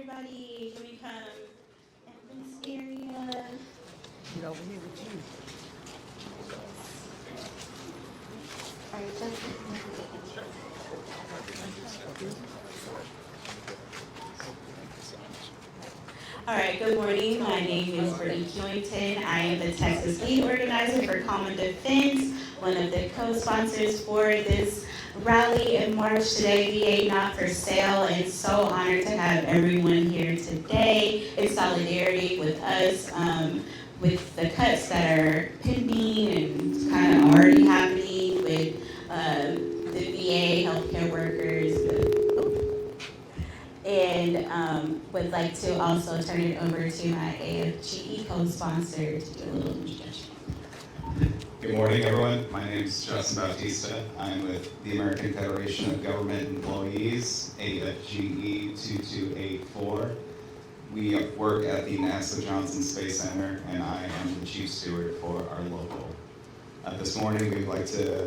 everybody, can we come in this area? Get over here with you. All right, All right, good morning. My name is Brittany Kewington. I am the Texas Lead Organizer for Common Defense, one of the co-sponsors for this rally and march today, VA Not for Sale, and so honored to have everyone here today in solidarity with us, with the cuts that are pending and kind of already happening with the VA, healthcare workers, and would like to also turn it over to my AFGE co-sponsor to do a little introduction. Good morning, everyone. My name is Justin Bautista. I'm with the American Federation of Government Employees, AFGE 2284. We work at the NASA Johnson Space Center, and I am the chief steward for our local. This morning, we'd like to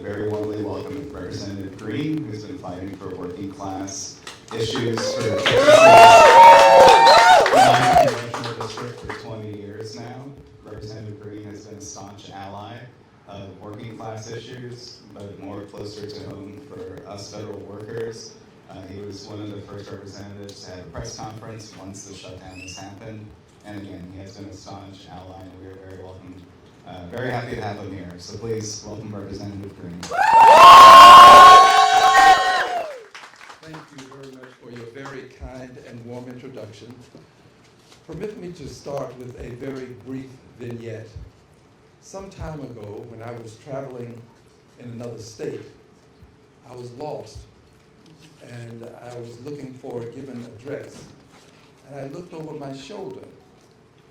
very warmly welcome Representative Green, who's been fighting for working class issues for the Congressional District for 20 years now. Representative Green has been a staunch ally of working class issues, but more closer to home for us federal workers. He was one of the first representatives to have a press conference once the shutdown has happened. And again, he has been a staunch ally, and we are very happy to have him here. So please welcome Representative Green. Thank you very much for your very kind and warm introduction. Permit me to start with a very brief vignette. Some time ago, when I was traveling in another state, I was lost, and I was looking for a given address. And I looked over my shoulder,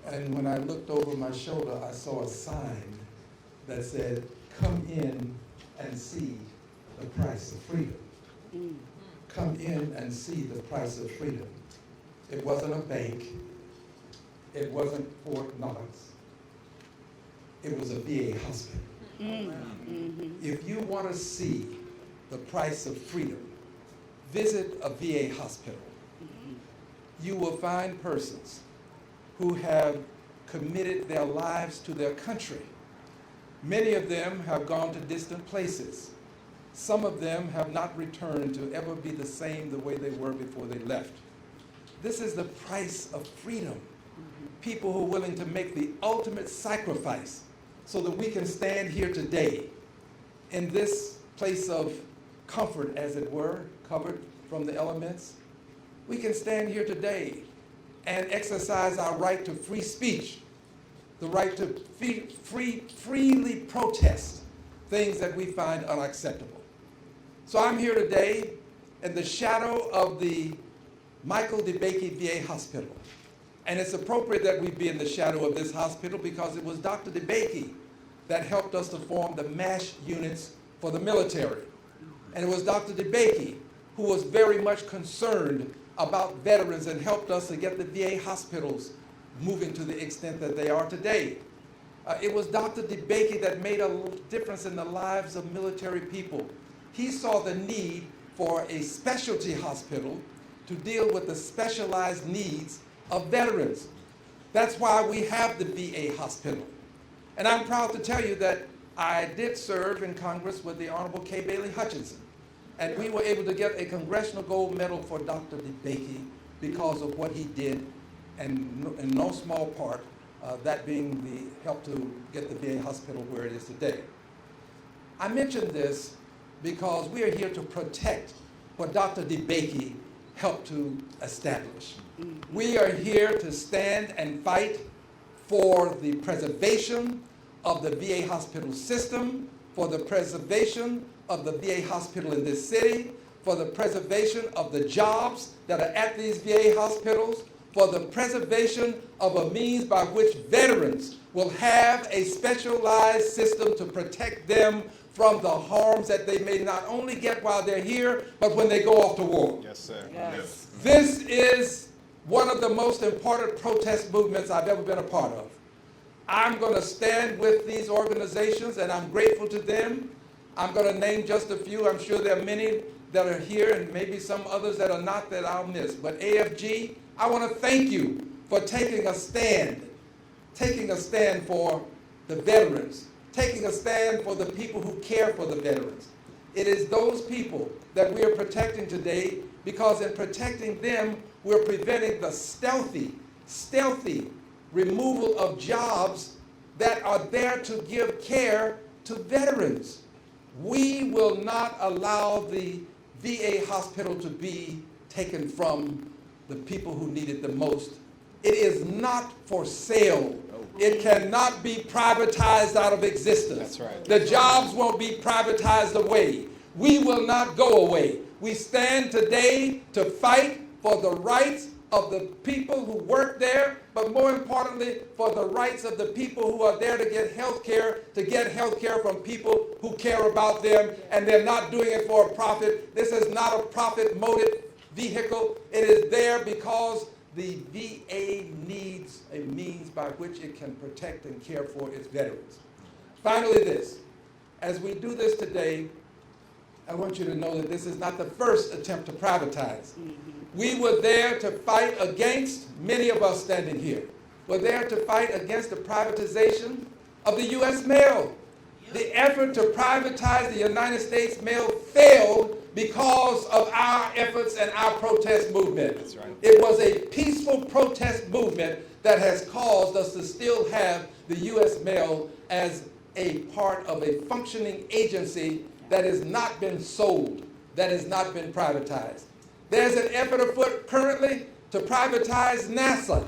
and when I looked over my shoulder, I saw a sign that said, "Come in and see the price of freedom." Come in and see the price of freedom. It wasn't a bank. It wasn't Fort Knox. It was a VA hospital. If you want to see the price of freedom, visit a VA hospital. You will find persons who have committed their lives to their country. Many of them have gone to distant places. Some of them have not returned to ever be the same the way they were before they left. This is the price of freedom. People who are willing to make the ultimate sacrifice so that we can stand here today in this place of comfort, as it were, covered from the elements. We can stand here today and exercise our right to free speech, the right to freely protest things that we find unacceptable. So I'm here today in the shadow of the Michael DeBakey VA Hospital. And it's appropriate that we be in the shadow of this hospital because it was Dr. DeBakey that helped us to form the MASH units for the military. And it was Dr. DeBakey who was very much concerned about veterans and helped us to get the VA hospitals moving to the extent that they are today. It was Dr. DeBakey that made a difference in the lives of military people. He saw the need for a specialty hospital to deal with the specialized needs of veterans. That's why we have the VA hospital. And I'm proud to tell you that I did serve in Congress with the Honorable Kay Bailey Hutchinson. And we were able to get a Congressional Gold Medal for Dr. DeBakey because of what he did, and in no small part, that being the help to get the VA hospital where it is today. I mention this because we are here to protect what Dr. DeBakey helped to establish. We are here to stand and fight for the preservation of the VA hospital system, for the preservation of the VA hospital in this city, for the preservation of the jobs that are at these VA hospitals, for the preservation of a means by which veterans will have a specialized system to protect them from the harms that they may not only get while they're here, but when they go off to war. Yes, sir. Yes. This is one of the most important protest movements I've ever been a part of. I'm going to stand with these organizations, and I'm grateful to them. I'm going to name just a few. I'm sure there are many that are here and maybe some others that are not that I'll miss. But AFG, I want to thank you for taking a stand for the veterans, taking a stand for the people who care for the veterans. It is those people that we are protecting today, because in protecting them, we're preventing the stealthy removal of jobs that are there to give care to veterans. We will not allow the VA hospital to be taken from the people who need it the most. It is not for sale. It cannot be privatized out of existence. That's right. The jobs won't be privatized away. We will not go away. We stand today to fight for the rights of the people who work there, but more importantly, for the rights of the people who are there to get health care from people who care about them, and they're not doing it for a profit. This is not a profit motive vehicle. It is there because the VA needs a means by which it can protect and care for its veterans. Finally, this. As we do this today, I want you to know that this is not the first attempt to privatize. We were there to fight against, many of us standing here, were there to fight against the privatization of the U.S. mail. The effort to privatize the United States mail failed because of our efforts and our protest movement. That's right. It was a peaceful protest movement that has caused us to still have the U.S. mail as a part of a functioning agency that has not been sold, that has not been privatized. There's an effort afoot currently to privatize NASA,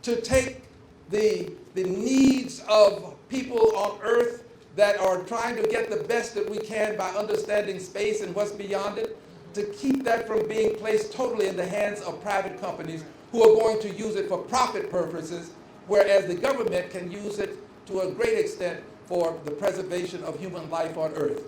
to take the needs of people on Earth that are trying to get the best that we can by understanding space and what's beyond it, to keep that from being placed totally in the hands of private companies who are going to use it for profit purposes, whereas the government can use it to a great extent for the preservation of human life on Earth.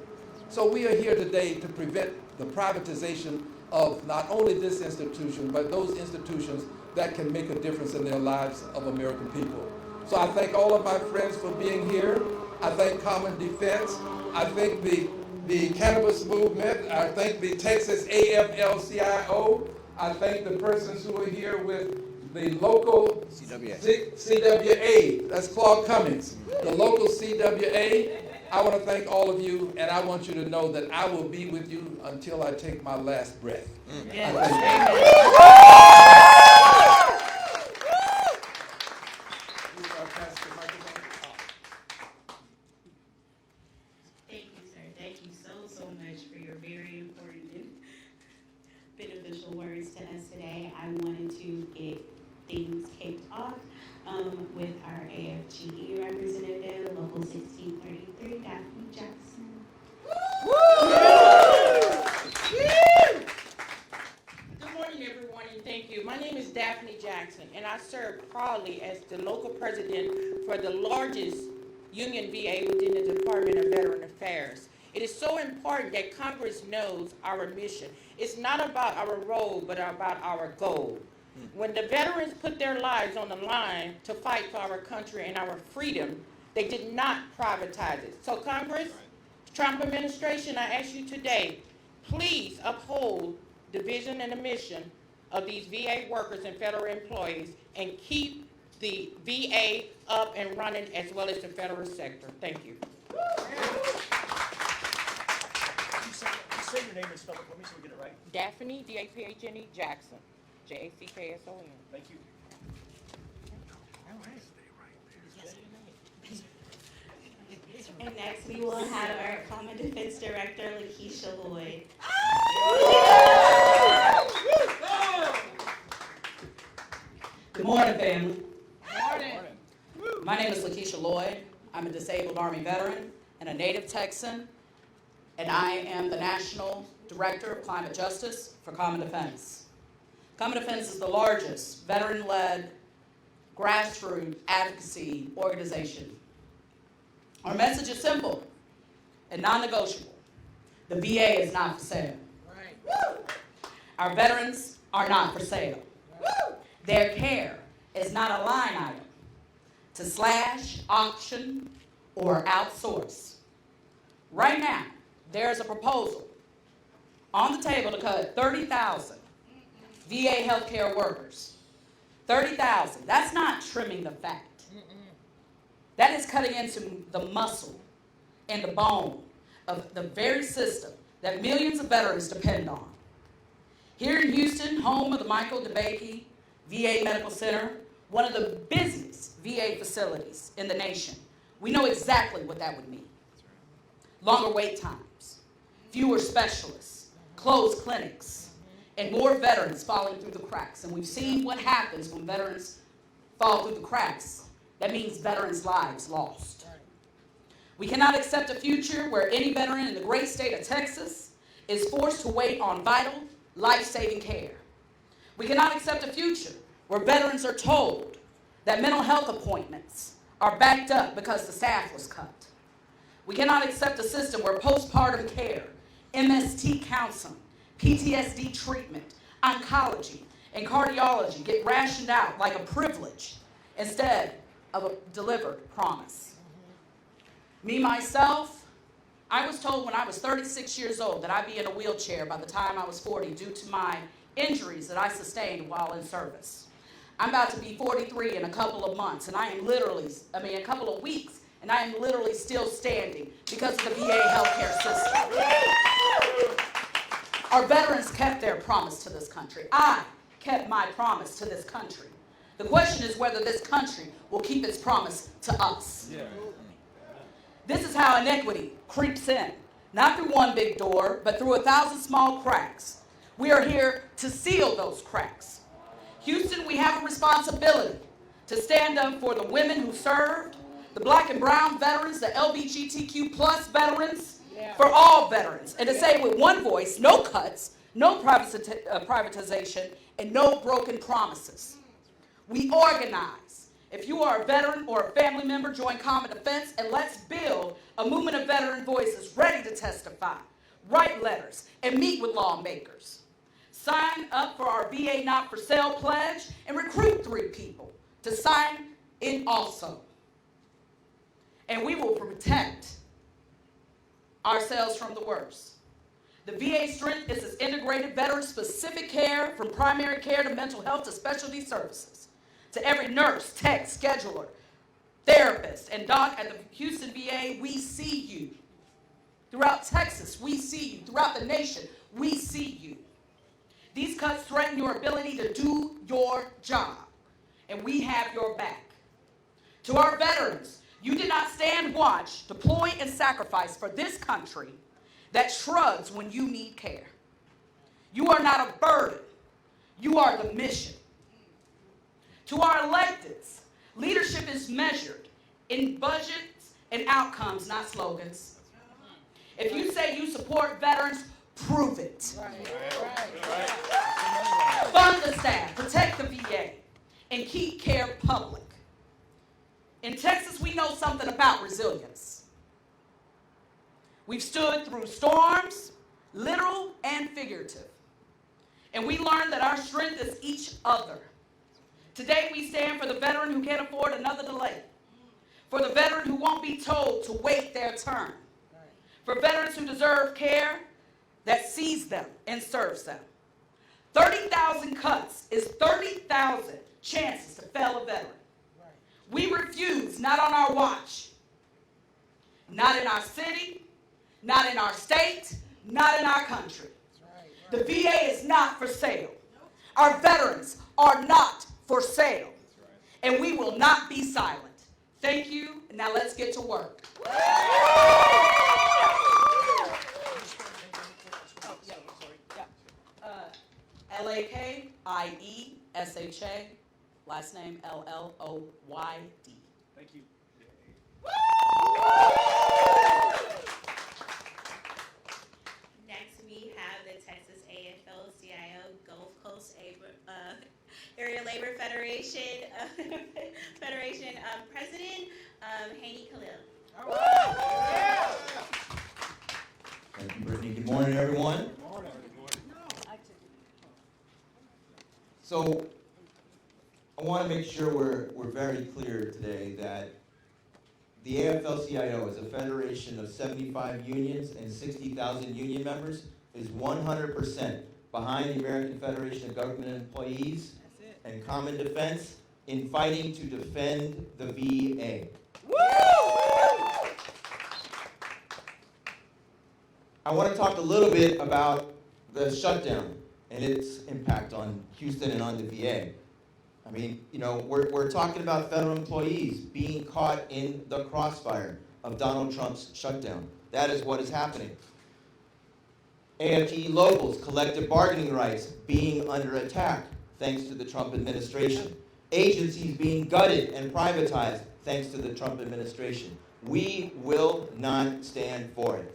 So we are here today to prevent the privatization of not only this institution, but those institutions that can make a difference in their lives of American people. So I thank all of my friends for being here. I thank Common Defense. I thank the cannabis movement. I thank the Texas AFL-CIO. I thank the persons who are here with the local CWA. That's Claude Cummings. The local CWA. I want to thank all of you, and I want you to know that I will be with you until I take my last breath. Yes. Thank you, sir. Thank you so much for your very important and beneficial words to us today. I wanted to get things kicked off with our AFGE representative, Local 1633, Daphne Jackson. Good morning, everyone, and thank you. My name is Daphne Jackson, and I serve proudly as the local president for the largest union VA within the Department of Veteran Affairs. It is so important that Congress knows our mission. It's not about our role, but about our goal. When the veterans put their lives on the line to fight for our country and our freedom, they did not privatize it. So Congress, Trump administration, I ask you today, please uphold the vision and the mission of these VA workers and federal employees and keep the VA up and running as well as the federal sector. Thank you. Say your name and spell it for me so we get it right. Daphne, D-A-P-H-N-E, Jackson, J-A-C-K-S-O-N. Thank you. All right. And next, we will have our Common Defense Director, Lakeisha Lloyd. Good morning, family. My name is Lakeisha Lloyd. I'm a disabled Army veteran and a native Texan, and I am the National Director of Climate Justice for Common Defense. Common Defense is the largest veteran-led grassroots advocacy organization. Our message is simple and non-negotiable. The VA is not for sale. Right. Our veterans are not for sale. Right. Their care is not a line item to slash, auction, or outsource. Right now, there is a proposal on the table to cut 30,000 VA healthcare workers. 30,000. That's not trimming the fat. That is cutting into the muscle and the bone of the very system that millions of veterans depend on. Here in Houston, home of the Michael DeBakey VA Medical Center, one of the busiest VA facilities in the nation, we know exactly what that would mean. Longer wait times, fewer specialists, closed clinics, and more veterans falling through the cracks. And we've seen what happens when veterans fall through the cracks. That means veterans' lives lost. We cannot accept a future where any veteran in the great state of Texas is forced to wait on vital, life-saving care. We cannot accept a future where veterans are told that mental health appointments are backed up because the staff was cut. We cannot accept a system where postpartum care, MST counseling, PTSD treatment, oncology, and cardiology get rationed out like a privilege instead of a delivered promise. Me, myself, I was told when I was 36 years old that I'd be in a wheelchair by the time I was 40 due to my injuries that I sustained while in service. I'm about to be 43 in a couple of months, and a couple of weeks, and I am literally still standing because of the VA healthcare system. Our veterans kept their promise to this country. I kept my promise to this country. The question is whether this country will keep its promise to us. This is how inequity creeps in, not through one big door, but through 1,000 small cracks. We are here to seal those cracks. Houston, we have a responsibility to stand up for the women who served, the black and brown veterans, the LGBTQ plus veterans, for all veterans, and to say with one voice, no cuts, no privatization, and no broken promises. We organize. If you are a veteran or a family member, join Common Defense, and let's build a movement of veteran voices ready to testify, write letters, and meet with lawmakers. Sign up for our VA Not For Sale pledge and recruit 3 people to sign in also. And we will protect ourselves from the worst. The VA strength is its integrated veteran-specific care, from primary care to mental health to specialty services. To every nurse, tech, scheduler, therapist, and doc at the Houston VA, we see you. Throughout Texas, we see you. Throughout the nation, we see you. These cuts threaten your ability to do your job, and we have your back. To our veterans, you did not stand watch, deploy, and sacrifice for this country that shrugs when you need care. You are not a burden. You are the mission. To our electeds, leadership is measured in budgets and outcomes, not slogans. If you say you support veterans, prove it. Fund the staff, protect the VA, and keep care public. In Texas, we know something about resilience. We've stood through storms, literal and figurative. And we learned that our strength is each other. Today, we stand for the veteran who can't afford another delay. For the veteran who won't be told to wait their turn. For veterans who deserve care that sees them and serves them. 30,000 cuts is 30,000 chances to fail a veteran. We refuse, not on our watch, not in our city, not in our state, not in our country. The VA is not for sale. Our veterans are not for sale. And we will not be silent. Thank you. Now let's get to work. L-A-K-I-E-S-H-A, last name L-L-O-Y-D. Thank you. Next, we have the Texas AFL-CIO Gulf Coast Area Labor Federation President Haney Khalil. Thank you, Brittany. Good morning, everyone. So I want to make sure we're very clear today that the AFL-CIO is a federation of 75 unions and 60,000 union members. is 100% behind the American Federation of Government Employees and Common Defense in fighting to defend the VA. I want to talk a little bit about the shutdown and its impact on Houston and on the VA. I mean, you know, we're talking about federal employees being caught in the crossfire of Donald Trump's shutdown. That is what is happening. AFGE locals, collective bargaining rights being under attack thanks to the Trump administration. Agencies being gutted and privatized thanks to the Trump administration. We will not stand for it.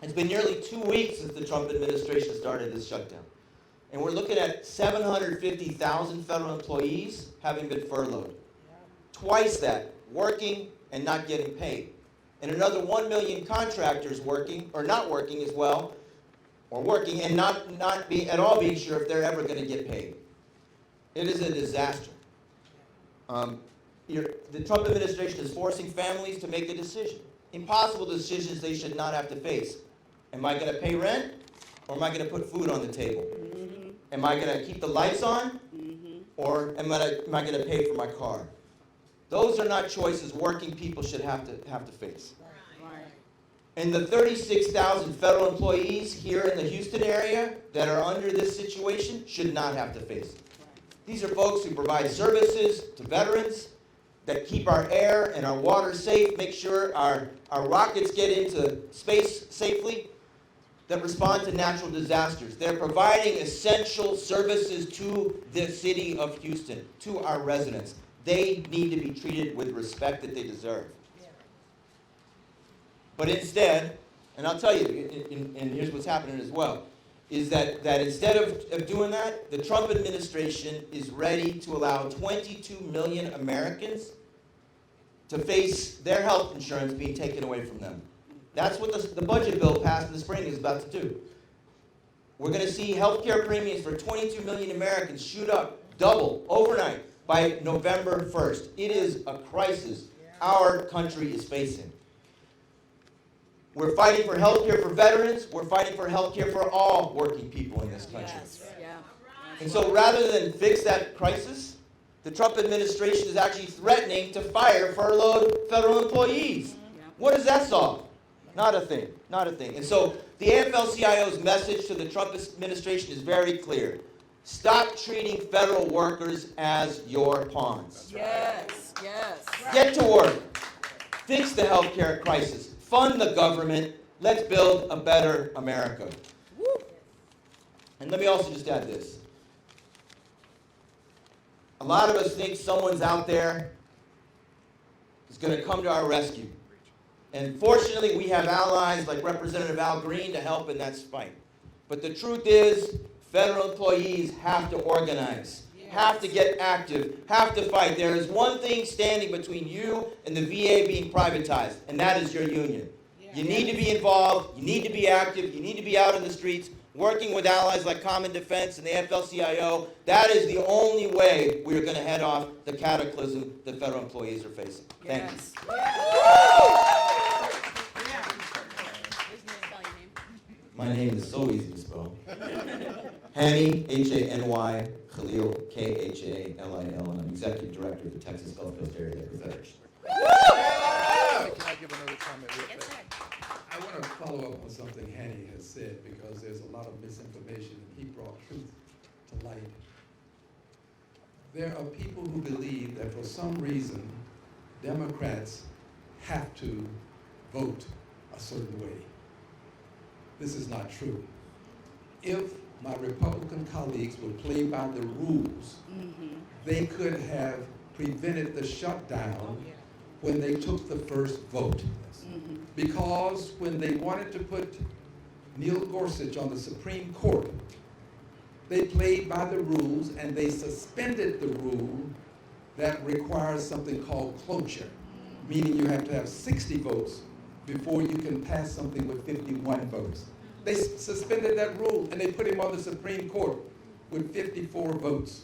It's been nearly 2 weeks since the Trump administration started this shutdown. And we're looking at 750,000 federal employees having been furloughed. Twice that, working and not getting paid. And another 1 million contractors working, or not working as well, or working and not being at all being sure if they're ever going to get paid. It is a disaster. The Trump administration is forcing families to make a decision. Impossible decisions they should not have to face. Am I going to pay rent, or am I going to put food on the table? Mm-hmm. Am I going to keep the lights on, or am I going to pay for my car? Those are not choices working people should have to face. Right. And the 36,000 federal employees here in the Houston area that are under this situation should not have to face. These are folks who provide services to veterans, that keep our air and our water safe, make sure our rockets get into space safely, that respond to natural disasters. They're providing essential services to the city of Houston, to our residents. They need to be treated with respect that they deserve. But instead, and I'll tell you, and here's what's happening as well, is that instead of doing that, the Trump administration is ready to allow 22 million Americans to face their health insurance being taken away from them. That's what the budget bill passed in the spring is about to do. We're going to see health care premiums for 22 million Americans shoot up, double, overnight, by November 1st. It is a crisis our country is facing. We're fighting for health care for veterans. We're fighting for health care for all working people in this country. Yes. Yeah. And so rather than fix that crisis, the Trump administration is actually threatening to fire furloughed federal employees. What does that solve? Not a thing. Not a thing. And so the AFL-CIO's message to the Trump administration is very clear. Stop treating federal workers as your pawns. Yes. Yes. Get to work. Fix the health care crisis. Fund the government. Let's build a better America. And let me also just add this. A lot of us think someone's out there is going to come to our rescue. And fortunately, we have allies like Representative Al Green to help in that fight. But the truth is, federal employees have to organize, have to get active, have to fight. There is one thing standing between you and the VA being privatized, and that is your union. You need to be involved, you need to be active, you need to be out in the streets, working with allies like Common Defense and the AFL-CIO. That is the only way we are going to head off the cataclysm that federal employees are facing. Thank you. My name is so easy to spell. Hanny, H-A-N-Y, Khalil, K-H-A-L-I-L, and I'm Executive Director of the Texas Gulf Coast Area Labor Federation. Can I give another comment real quick? I want to follow up on something Hanny has said because there's a lot of misinformation and he brought truth to light. There are people who believe that for some reason Democrats have to vote a certain way. This is not true. If my Republican colleagues would play by the rules, they could have prevented the shutdown when they took the first vote. Because when they wanted to put Neil Gorsuch on the Supreme Court, they played by the rules and they suspended the rule that requires something called cloture, meaning you have to have 60 votes before you can pass something with 51 votes. They suspended that rule and they put him on the Supreme Court with 54 votes.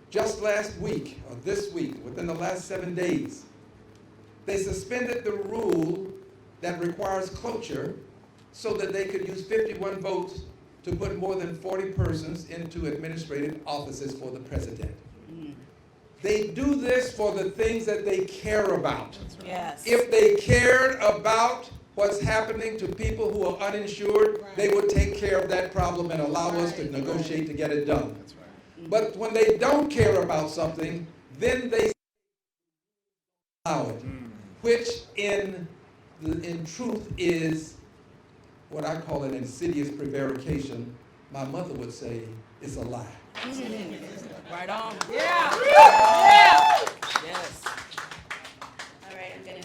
Just last week, or this week, within the last 7 days, they suspended the rule that requires cloture so that they could use 51 votes to put more than 40 persons into administrative offices for the president. They do this for the things that they care about. Yes. If they cared about what's happening to people who are uninsured, they would take care of that problem and allow us to negotiate to get it done. But when they don't care about something, then they allow it, which in truth is what I call an insidious prevarication. My mother would say it's a lie. Right on. Yeah. Yes. All right, I'm gonna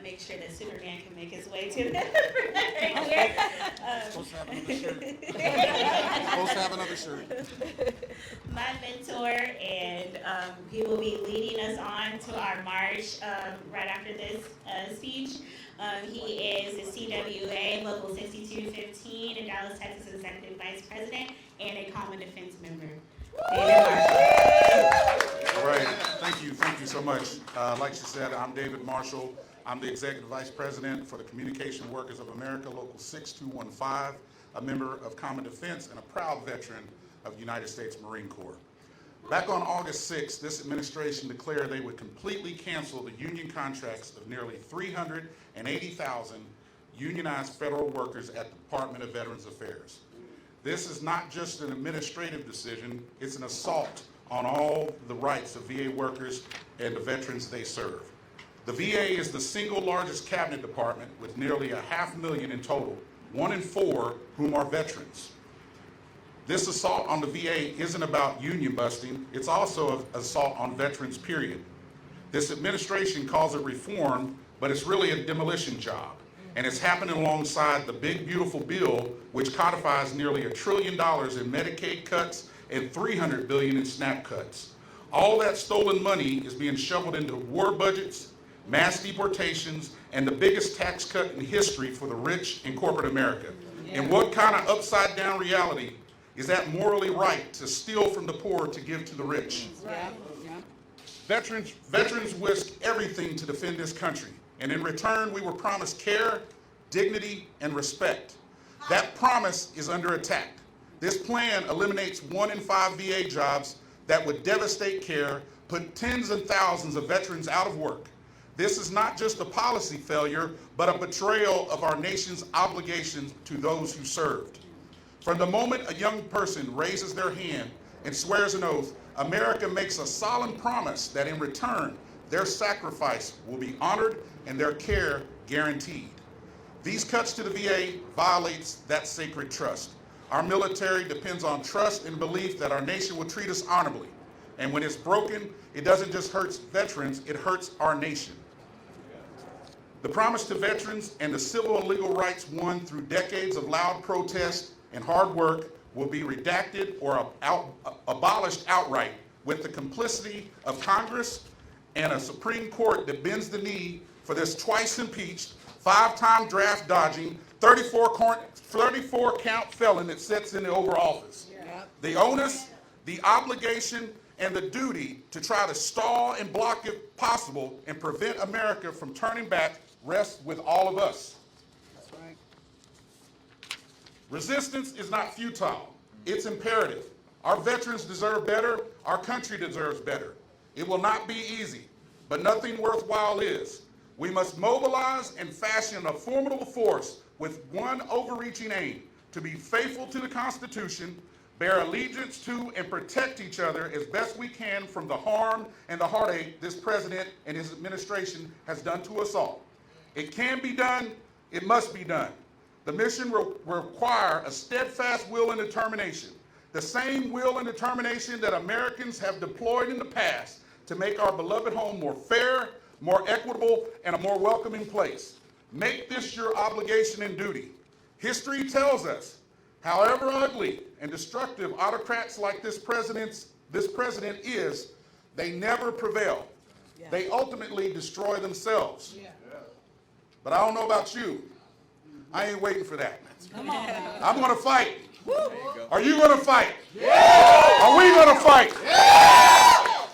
make sure that Superman can make his way to the Supposed to have another shirt. Supposed to have another shirt. my mentor, and he will be leading us on to our march right after this speech. He is the CWA Local 6215 in Dallas, Texas Executive Vice President and a Common Defense member. David Marshall. All right, thank you so much. Like she said, I'm David Marshall. I'm the Executive Vice President for the Communication Workers of America, Local 6215, a member of Common Defense and a proud veteran of the United States Marine Corps. Back on August 6th, this administration declared they would completely cancel the union contracts of nearly 380,000 unionized federal workers at the Department of Veterans Affairs. This is not just an administrative decision, it's an assault on all the rights of VA workers and the veterans they serve. The VA is the single largest cabinet department with nearly 500,000 in total, 1 in 4 whom are veterans. This assault on the VA isn't about union busting, it's also an assault on veterans, period. This administration calls it reform, but it's really a demolition job. And it's happening alongside the big, beautiful bill, which codifies nearly $1 trillion in Medicaid cuts and $300 billion in SNAP cuts. All that stolen money is being shoveled into war budgets, mass deportations, and the biggest tax cut in history for the rich in corporate America. And what kind of upside down reality is that morally right to steal from the poor to give to the rich? Yeah. Veterans risk everything to defend this country, and in return we were promised care, dignity, and respect. That promise is under attack. This plan eliminates 1 in 5 VA jobs that would devastate care, put tens of thousands of veterans out of work. This is not just a policy failure, but a betrayal of our nation's obligations to those who served. From the moment a young person raises their hand and swears an oath, America makes a solemn promise that in return, their sacrifice will be honored and their care guaranteed. These cuts to the VA violates that sacred trust. Our military depends on trust and belief that our nation will treat us honorably. And when it's broken, it doesn't just hurt veterans, it hurts our nation. The promise to veterans and the civil and legal rights won through decades of loud protest and hard work will be redacted or abolished outright with the complicity of Congress and a Supreme Court that bends the knee for this twice impeached, 5-time draft dodging, 34 count felon that sits in the Oval Office. The onus, the obligation, and the duty to try to stall and block if possible and prevent America from turning back rests with all of us. That's right. Resistance is not futile, it's imperative. Our veterans deserve better, our country deserves better. It will not be easy, but nothing worthwhile is. We must mobilize and fashion a formidable force with one overreaching aim, to be faithful to the Constitution, bear allegiance to and protect each other as best we can from the harm and the heartache this president and his administration has done to us all. It can be done, it must be done. The mission will require a steadfast will and determination, the same will and determination that Americans have deployed in the past to make our beloved home more fair, more equitable, and a more welcoming place. Make this your obligation and duty. History tells us, however ugly and destructive autocrats like this president is, they never prevail. Yeah. They ultimately destroy themselves. Yeah. But I don't know about you. I ain't waiting for that. Come on. I'm going to fight. Are you going to fight? Yeah. Are we going to fight? Yeah.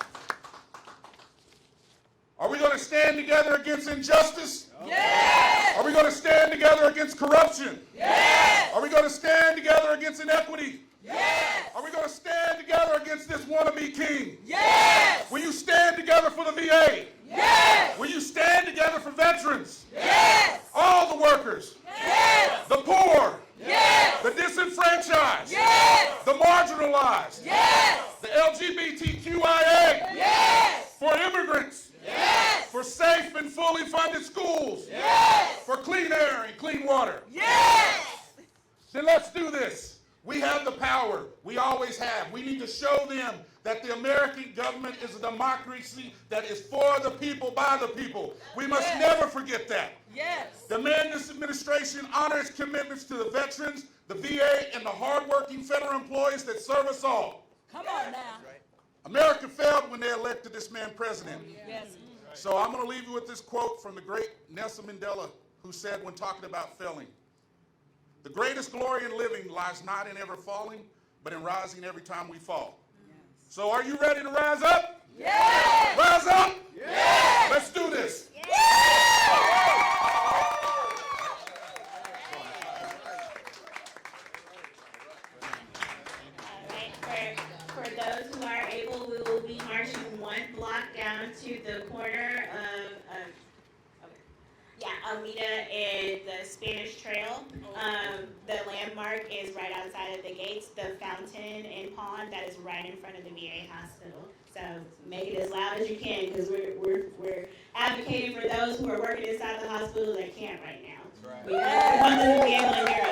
Are we going to stand together against injustice? Yes! Are we going to stand together against corruption? Yes! Are we going to stand together against inequity? Yes! Are we going to stand together against this wannabe king? Yes! Will you stand together for the VA? Yes! Will you stand together for veterans? Yes! All the workers? Yes! The poor? Yes! The disenfranchised? Yes! The marginalized? Yes! The LGBTQIA? Yes! For immigrants? Yes! For safe and fully funded schools? Yes! For clean air and clean water? Yes! Then let's do this. We have the power. We always have. We need to show them that the American government is a democracy that is for the people, by the people. We must never forget that. Yes! Demand this administration honor its commitments to the veterans, the VA, and the hardworking federal employees that serve us all. Come on now. America failed when they elected this man president. Yes. So I'm going to leave you with this quote from the great Nelson Mandela, who said when talking about failing, "The greatest glory in living lies not in ever falling, but in rising every time we fall." So are you ready to rise up? Yes! Rise up? Yes! Let's do this. For those who are able, we will be marching one block down to the corner of Almeida and the Spanish Trail. The landmark is right outside of the gates, the fountain and pond that is right in front of the VA hospital. So make it as loud as you can, because we're advocating for those who are working inside the hospital that can't right now. We want them to be able to hear